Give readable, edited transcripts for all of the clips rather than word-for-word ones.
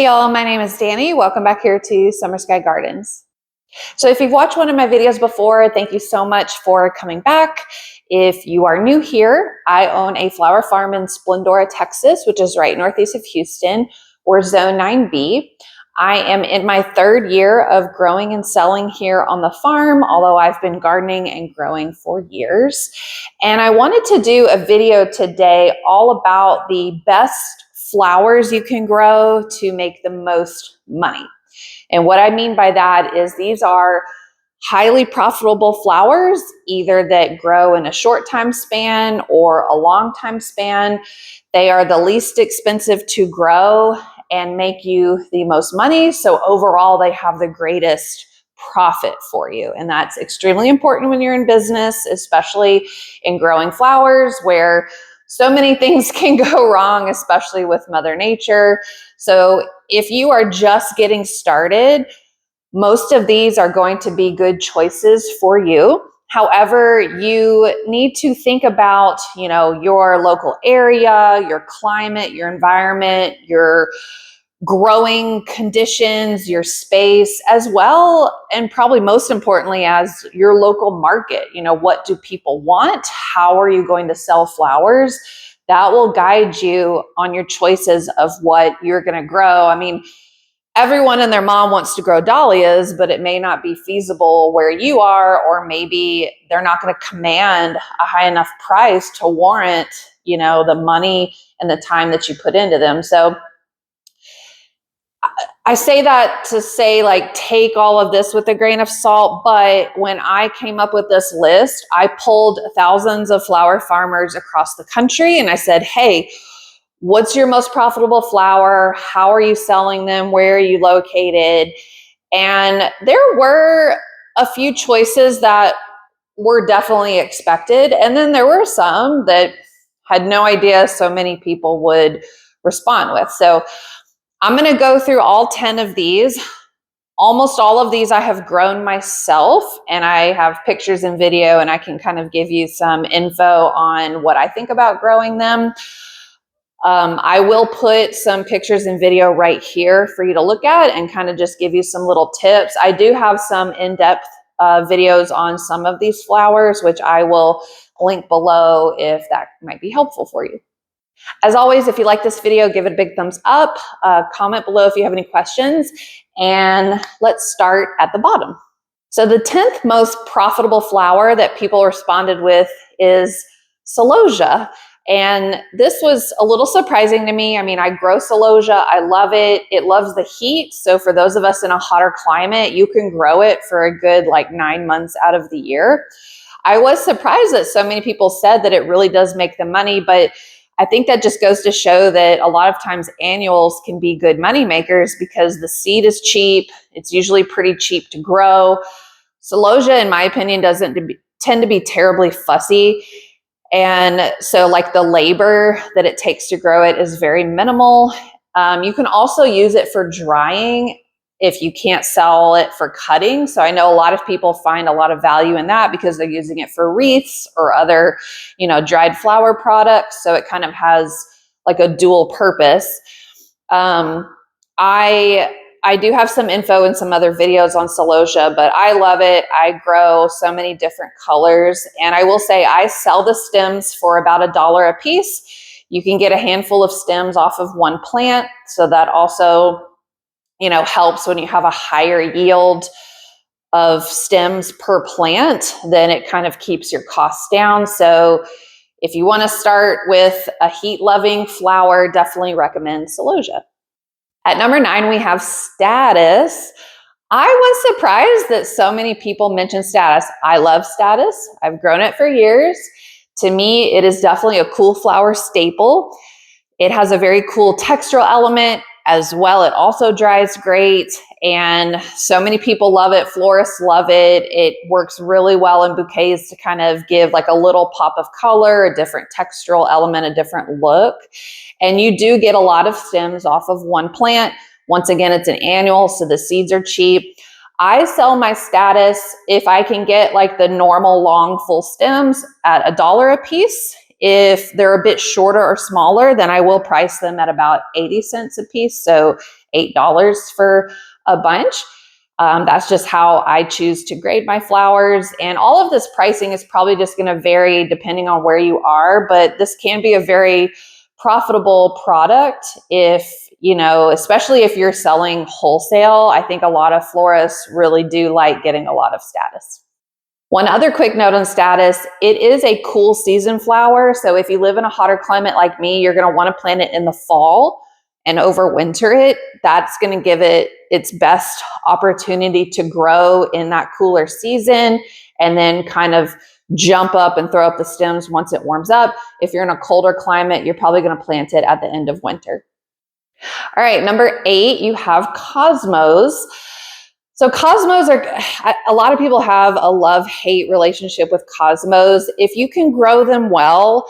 Hey y'all, my name is Dani. Welcome back here to Summer Skye Gardens. So if you've watched one of my videos before, thank you so much for coming back. If you are new here, I own a flower farm in Splendora, Texas, which is right northeast of Houston, or Zone 9B. I am in my third year of growing and selling here on the farm, although I've been gardening and growing for years. And I wanted to do a video today all about the best flowers you can grow to make the most money. And what I mean by that is these are highly profitable flowers, either that grow in a short time span or a long time span. They are the least expensive to grow and make you the most money. So overall, they have the greatest profit for you. And that's extremely important when you're in business, especially in growing flowers, where so many things can go wrong, especially with Mother Nature. So if you are just getting started, most of these are going to be good choices for you. However, you need to think about, your local area, your climate, your environment, your growing conditions, your space, as well, and probably most importantly, as your local market. What do people want? How are you going to sell flowers? That will guide you on your choices of what you're going to grow. I mean, everyone and their mom wants to grow dahlias, but it may not be feasible where you are, or maybe they're not going to command a high enough price to warrant, the money and the time that you put into them. So I say that to say, take all of this with a grain of salt. But when I came up with this list, I pulled thousands of flower farmers across the country and I said, hey, what's your most profitable flower? How are you selling them? Where are you located? And there were a few choices that were definitely expected. And then there were some that had no idea so many people would respond with. So I'm going to go through all 10 of these. Almost all of these I have grown myself, and I have pictures and video, and I can kind of give you some info on what I think about growing them. I will put some pictures and video right here for you to look at and kind of just give you some little tips. I do have some in-depth videos on some of these flowers, which I will link below if that might be helpful for you. As always, if you like this video, give it a big thumbs up, comment below if you have any questions, and let's start at the bottom. So the 10th most profitable flower that people responded with is Solosia. And this was a little surprising to me. I mean, I grow Solosia. I love it. It loves the heat. So for those of us in a hotter climate, you can grow it for a good 9 months out of the year. I was surprised that so many people said that it really does make them money, but I think that just goes to show that a lot of times annuals can be good money makers because the seed is cheap. It's usually pretty cheap to grow. Solosia, in my opinion, doesn't tend to be terribly fussy. And so the labor that it takes to grow it is very minimal. You can also use it for drying if you can't sell it for cutting. So I know a lot of people find a lot of value in that because they're using it for wreaths or other, dried flower products. So it kind of has a dual purpose. I do have some info and some other videos on Solosia, but I love it. I grow so many different colors. And I will say I sell the stems for about $1 a piece. You can get a handful of stems off of one plant. So that also helps when you have a higher yield of stems per plant, then it kind of keeps your costs down. So if you want to start with a heat-loving flower, definitely recommend Solosia. At number 9, we have Statice. I was surprised that so many people mention Statice. I love Statice. I've grown it for years. To me, it is definitely a cool flower staple. It has a very cool textural element as well. It also dries great, and so many people love it. Florists love it. It works really well in bouquets to kind of give a little pop of color, a different textural element, a different look. And you do get a lot of stems off of one plant. Once again, it's an annual, so the seeds are cheap. I sell my Statice if I can get the normal long full stems at $1 a piece. If they're a bit shorter or smaller, then I will price them at about 80 cents a piece. So $8 for a bunch. That's just how I choose to grade my flowers. And all of this pricing is probably just going to vary depending on where you are, but this can be a very profitable product if, especially if you're selling wholesale. I think a lot of florists really do like getting a lot of status. One other quick note on status, it is a cool season flower. So if you live in a hotter climate like me, you're going to want to plant it in the fall and overwinter it. That's going to give it its best opportunity to grow in that cooler season and then kind of jump up and throw up the stems once it warms up. If you're in a colder climate, you're probably going to plant it at the end of winter. All right, number 8, you have cosmos. So cosmos are, a lot of people have a love-hate relationship with cosmos. If you can grow them well,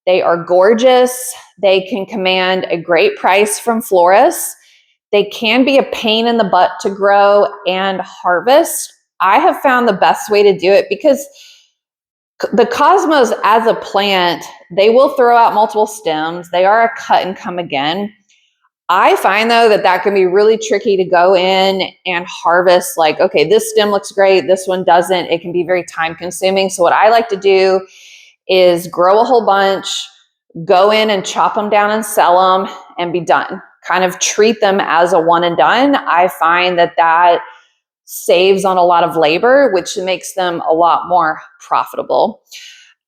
they are gorgeous. They can command a great price from florists. They can be a pain in the butt to grow and harvest. I have found the best way to do it because the cosmos as a plant, they will throw out multiple stems. They are a cut and come again. I find though that can be really tricky to go in and harvest like, okay, this stem looks great, this one doesn't. It can be very time consuming. So what I like to do is grow a whole bunch, go in and chop them down and sell them and be done. Kind of treat them as a one and done. I find that saves on a lot of labor, which makes them a lot more profitable.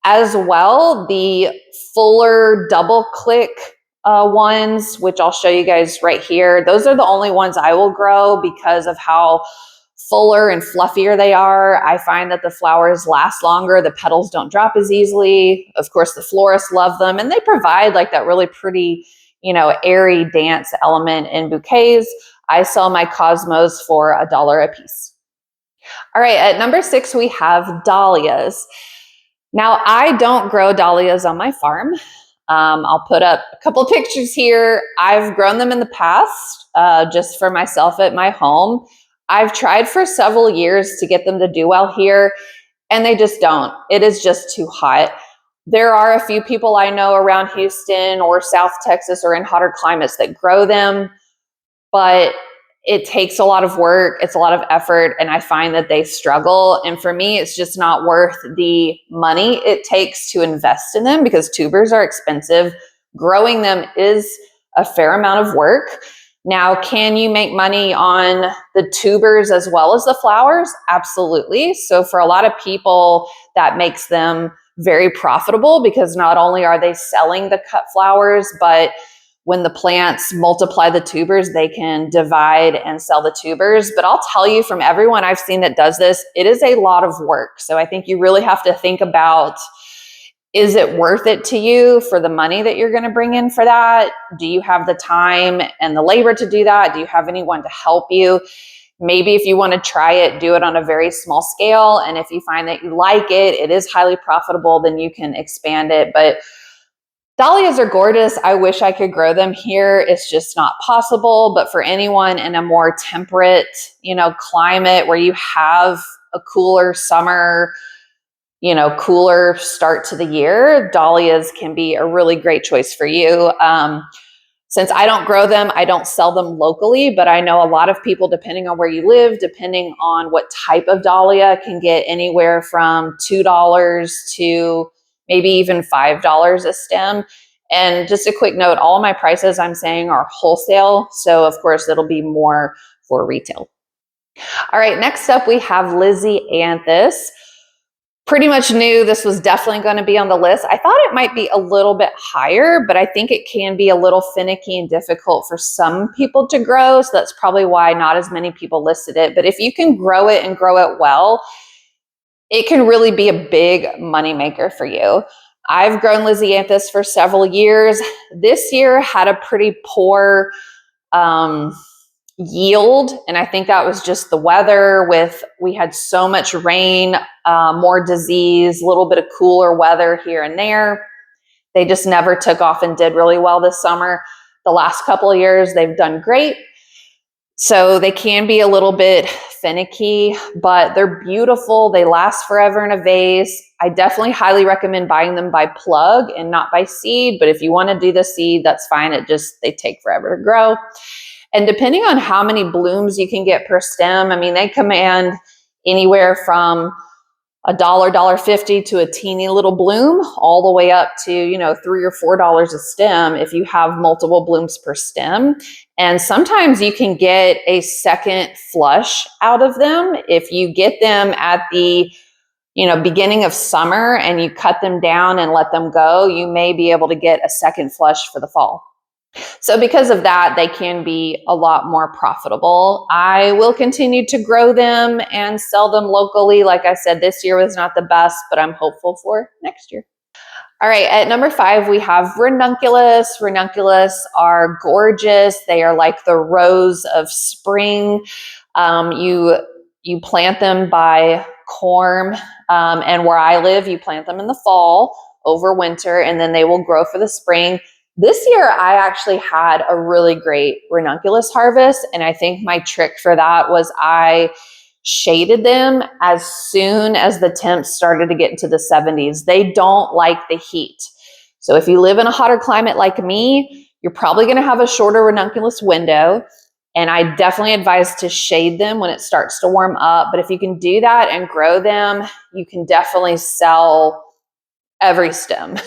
As well, the fuller double click ones, which I'll show you guys right here. Those are the only ones I will grow because of how fuller and fluffier they are. I find that the flowers last longer. The petals don't drop as easily. Of course, the florists love them and they provide like that really pretty, airy dance element in bouquets. I sell my cosmos for $1 a piece. All right, at number 6, we have dahlias. Now, I don't grow dahlias on my farm. I'll put up a couple of pictures here. I've grown them in the past, just for myself at my home. I've tried for several years to get them to do well here, and they just don't. It is just too hot. There are a few people I know around Houston or South Texas or in hotter climates that grow them, but it takes a lot of work. It's a lot of effort. And I find that they struggle. And for me, it's just not worth the money it takes to invest in them because tubers are expensive. Growing them is a fair amount of work. Now, can you make money on the tubers as well as the flowers? Absolutely. So for a lot of people, that makes them very profitable because not only are they selling the cut flowers, but when the plants multiply the tubers, they can divide and sell the tubers. But I'll tell you, from everyone I've seen that does this, it is a lot of work. So I think you really have to think about, is it worth it to you for the money that you're going to bring in for that? Do you have the time and the labor to do that? Do you have anyone to help you? Maybe if you want to try it, do it on a very small scale. And if you find that you like it, it is highly profitable, then you can expand it. But dahlias are gorgeous. I wish I could grow them here. It's just not possible. But for anyone in a more temperate, climate where you have a cooler summer, cooler start to the year, dahlias can be a really great choice for you. Since I don't grow them, I don't sell them locally, but I know a lot of people, depending on where you live, depending on what type of dahlia, can get anywhere from $2 to maybe even $5 a stem. And just a quick note, all of my prices I'm saying are wholesale. So of course it'll be more for retail. All right, next up we have Lisianthus. Pretty much knew this was definitely going to be on the list. I thought it might be a little bit higher, but I think it can be a little finicky and difficult for some people to grow. So that's probably why not as many people listed it. But if you can grow it and grow it well, it can really be a big moneymaker for you. I've grown Lisianthus for several years. This year had a pretty poor yield, and I think that was just the weather. We had so much rain, more disease, a little bit of cooler weather here and there. They just never took off and did really well this summer. The last couple of years, they've done great. So they can be a little bit finicky, but they're beautiful. They last forever in a vase. I definitely highly recommend buying them by plug and not by seed. But if you want to do the seed, that's fine. They take forever to grow. And depending on how many blooms you can get per stem, I mean, they command anywhere from $1.50 to a teeny little bloom, all the way up to, you know, $3 or $4 a stem if you have multiple blooms per stem. And sometimes you can get a second flush out of them if you get them at the, you know, beginning of summer and you cut them down and let them go. You may be able to get a second flush for the fall. So because of that, they can be a lot more profitable. I will continue to grow them and sell them locally. Like I said, this year was not the best, but I'm hopeful for next year. All right, at number 5, we have Renunculus. Renunculus are gorgeous. They are like the rose of spring. You plant them by corm, and where I live, you plant them in the fall over winter, and then they will grow for the spring. This year, I actually had a really great Renunculus harvest, and I think my trick for that was I shaded them as soon as the temps started to get into the 70s. They don't like the heat. So if you live in a hotter climate like me, you're probably going to have a shorter Renunculus window, and I definitely advise to shade them when it starts to warm up. But if you can do that and grow them, you can definitely sell every stem.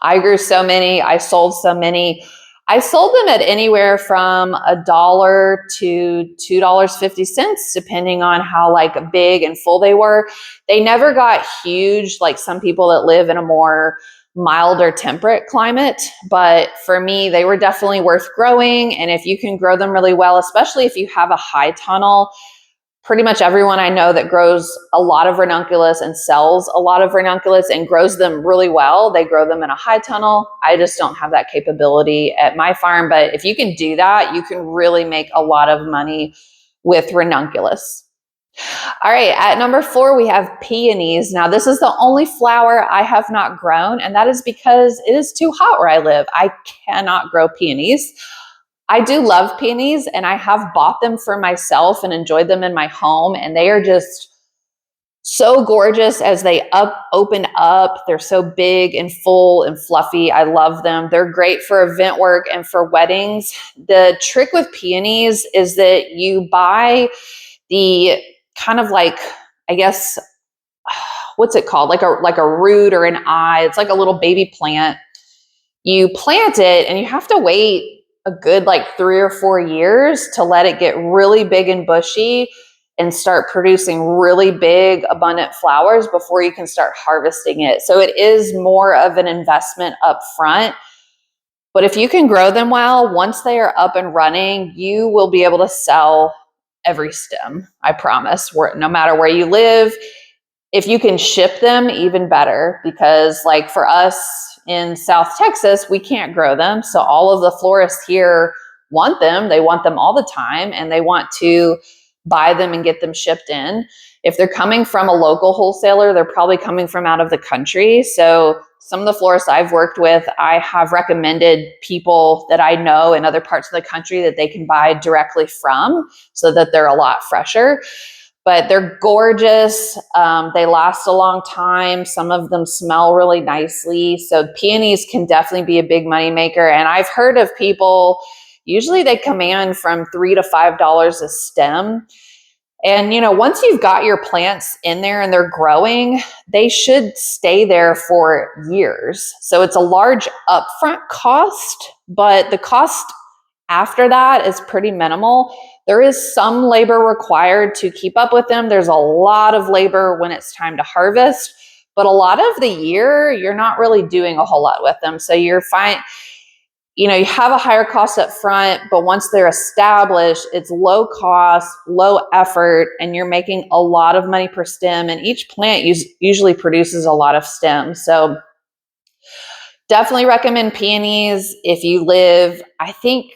I grew so many. I sold so many. I sold them at anywhere from $1 to $2.50, depending on how like big and full they were. They never got huge like some people that live in a more mild or temperate climate. But for me, they were definitely worth growing. And if you can grow them really well, especially if you have a high tunnel, pretty much everyone I know that grows a lot of Renunculus and sells a lot of Renunculus and grows them really well, they grow them in a high tunnel. I just don't have that capability at my farm. But if you can do that, you can really make a lot of money with Renunculus. All right, at number 4, we have peonies. Now, this is the only flower I have not grown, and that is because it is too hot where I live. I cannot grow peonies. I do love peonies, and I have bought them for myself and enjoyed them in my home, and they are just so gorgeous as they open up. They're so big and full and fluffy. I love them. They're great for event work and for weddings. The trick with peonies is that you buy the kind of like, I guess, what's it called? Like a root or an eye. It's like a little baby plant. You plant it and you have to wait a good like 3 or 4 years to let it get really big and bushy and start producing really big, abundant flowers before you can start harvesting it. So it is more of an investment up front. But if you can grow them well, once they are up and running, you will be able to sell every stem. I promise. No matter where you live, if you can ship them, even better, because like for us in South Texas, we can't grow them. So all of the florists here want them. They want them all the time, and they want to buy them and get them shipped in. If they're coming from a local wholesaler, they're probably coming from out of the country. So some of the florists I've worked with, I have recommended people that I know in other parts of the country that they can buy directly from so that they're a lot fresher. But they're gorgeous. They last a long time. Some of them smell really nicely. So peonies can definitely be a big money maker. And I've heard of people, usually they command from $3 to $5 a stem. And, you know, once you've got your plants in there and they're growing, they should stay there for years. So it's a large upfront cost, but the cost after that is pretty minimal. There is some labor required to keep up with them. There's a lot of labor when it's time to harvest, but a lot of the year, you're not really doing a whole lot with them. So you're fine. You know, you have a higher cost up front, but once they're established, it's low cost, low effort, and you're making a lot of money per stem. And each plant usually produces a lot of stems. So definitely recommend peonies if you live, I think,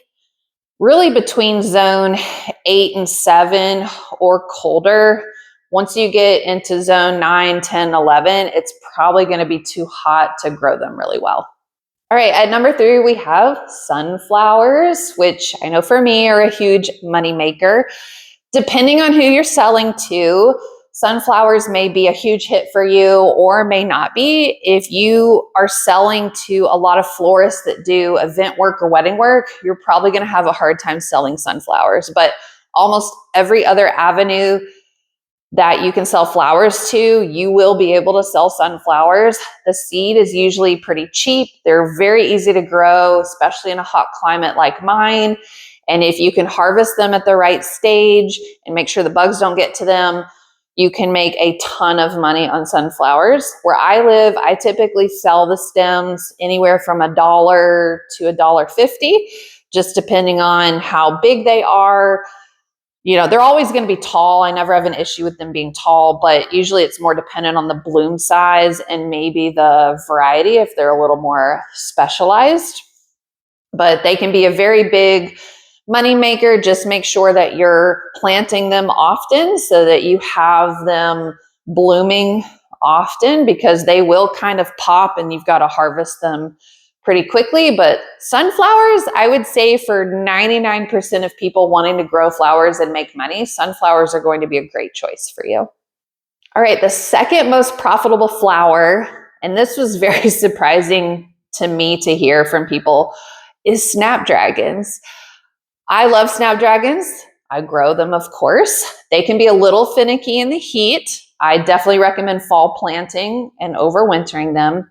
really between zone 8 and 7 or colder. Once you get into zone 9, 10, 11, it's probably going to be too hot to grow them really well. All right, at number 3, we have sunflowers, which I know for me are a huge money maker. Depending on who you're selling to, sunflowers may be a huge hit for you or may not be. If you are selling to a lot of florists that do event work or wedding work, you're probably going to have a hard time selling sunflowers. But almost every other avenue that you can sell flowers to, you will be able to sell sunflowers. The seed is usually pretty cheap. They're very easy to grow, especially in a hot climate like mine. And if you can harvest them at the right stage and make sure the bugs don't get to them, you can make a ton of money on sunflowers. Where I live, I typically sell the stems anywhere from $1 to $1.50, just depending on how big they are. You know, they're always going to be tall. I never have an issue with them being tall, but usually it's more dependent on the bloom size and maybe the variety if they're a little more specialized. But they can be a very big money maker. Just make sure that you're planting them often so that you have them blooming often, because they will kind of pop and you've got to harvest them pretty quickly. But sunflowers, I would say for 99% of people wanting to grow flowers and make money, sunflowers are going to be a great choice for you. All right, the second most profitable flower, and this was very surprising to me to hear from people, is snapdragons. I love snapdragons. I grow them, of course. They can be a little finicky in the heat. I definitely recommend fall planting and overwintering them.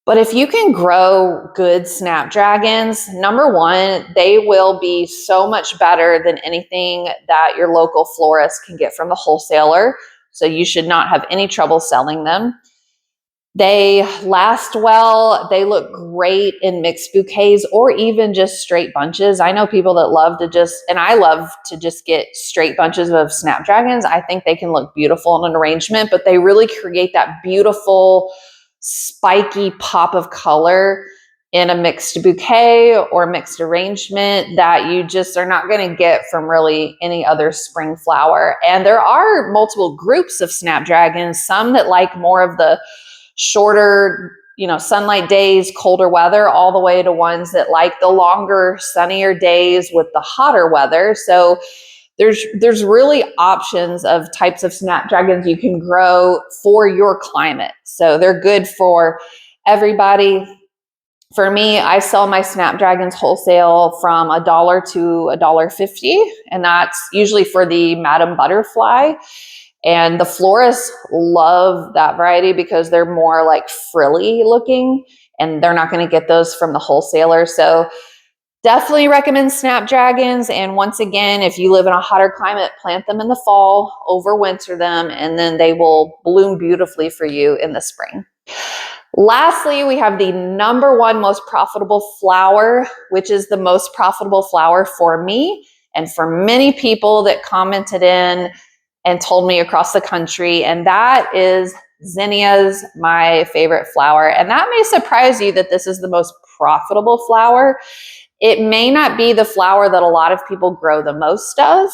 But if you can grow good snapdragons, number one, they will be so much better than anything that your local florist can get from the wholesaler. So you should not have any trouble selling them. They last well. They look great in mixed bouquets or even just straight bunches. I know people that love to just, and I love to just get straight bunches of snapdragons. I think they can look beautiful in an arrangement, but they really create that beautiful spiky pop of color in a mixed bouquet or mixed arrangement that you just are not going to get from really any other spring flower. And there are multiple groups of snapdragons, some that like more of the shorter, sunlight days, colder weather, all the way to ones that like the longer, sunnier days with the hotter weather. So there's really options of types of snapdragons you can grow for your climate. So they're good for everybody. For me, I sell my snapdragons wholesale from $1 to $1.50, and that's usually for the Madam Butterfly. And the florists love that variety because they're more like frilly looking, and they're not going to get those from the wholesaler. So definitely recommend snapdragons. And once again, if you live in a hotter climate, plant them in the fall, overwinter them, and then they will bloom beautifully for you in the spring. Lastly, we have the number one most profitable flower, which is the most profitable flower for me and for many people that commented in and told me across the country, and that is zinnias, my favorite flower. And that may surprise you that this is the most profitable flower. It may not be the flower that a lot of people grow the most of,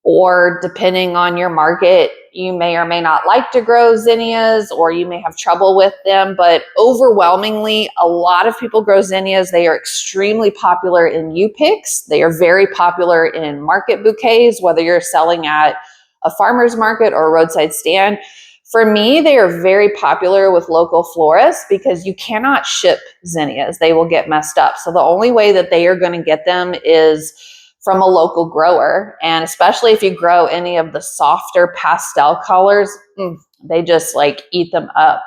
or depending on your market, you may or may not like to grow zinnias, or you may have trouble with them, but overwhelmingly, a lot of people grow zinnias. They are extremely popular in U-picks. They are very popular in market bouquets, whether you're selling at a farmer's market or a roadside stand. For me, they are very popular with local florists because you cannot ship zinnias. They will get messed up. So the only way that they are going to get them is from a local grower. And especially if you grow any of the softer pastel colors, they just like eat them up.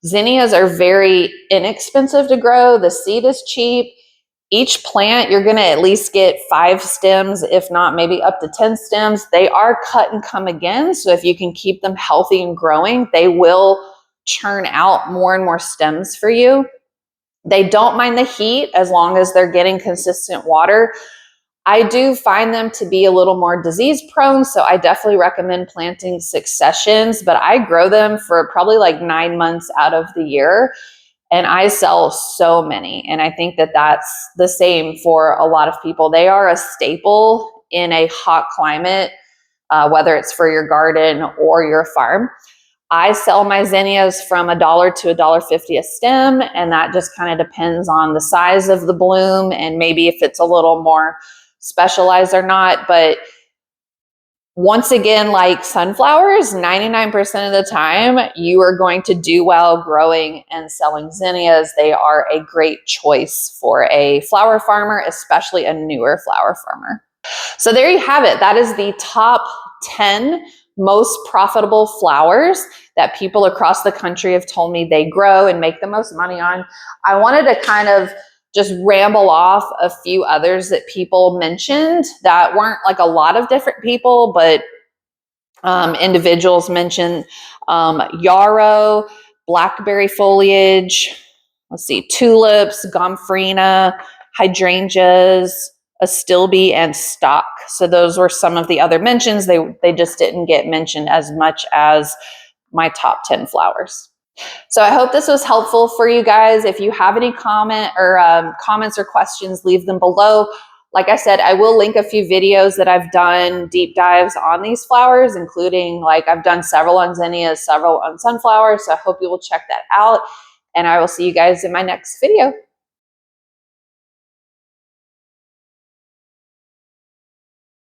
Zinnias are very inexpensive to grow. The seed is cheap. Each plant, you're going to at least get 5 stems, if not maybe up to 10 stems. They are cut and come again. So if you can keep them healthy and growing, they will churn out more and more stems for you. They don't mind the heat as long as they're getting consistent water. I do find them to be a little more disease prone, so I definitely recommend planting successions, but I grow them for probably like 9 months out of the year. And I sell so many. And I think that that's the same for a lot of people. They are a staple in a hot climate, whether it's for your garden or your farm. I sell my zinnias from $1 to $1.50 a stem. And that just kind of depends on the size of the bloom and maybe if it's a little more specialized or not. But once again, like sunflowers, 99% of the time, you are going to do well growing and selling zinnias. They are a great choice for a flower farmer, especially a newer flower farmer. So there you have it. That is the top 10 most profitable flowers that people across the country have told me they grow and make the most money on. I wanted to kind of just ramble off a few others that people mentioned that weren't like a lot of different people, but individuals mentioned yarrow, blackberry foliage, let's see, tulips, gomphrena, hydrangeas, astilbe, and stock. So those were some of the other mentions. They just didn't get mentioned as much as my top 10 flowers. So I hope this was helpful for you guys. If you have any comments or questions, leave them below. Like I said, I will link a few videos that I've done deep dives on these flowers, including like I've done several on zinnias, several on sunflowers. So I hope you will check that out. And I will see you guys in my next video.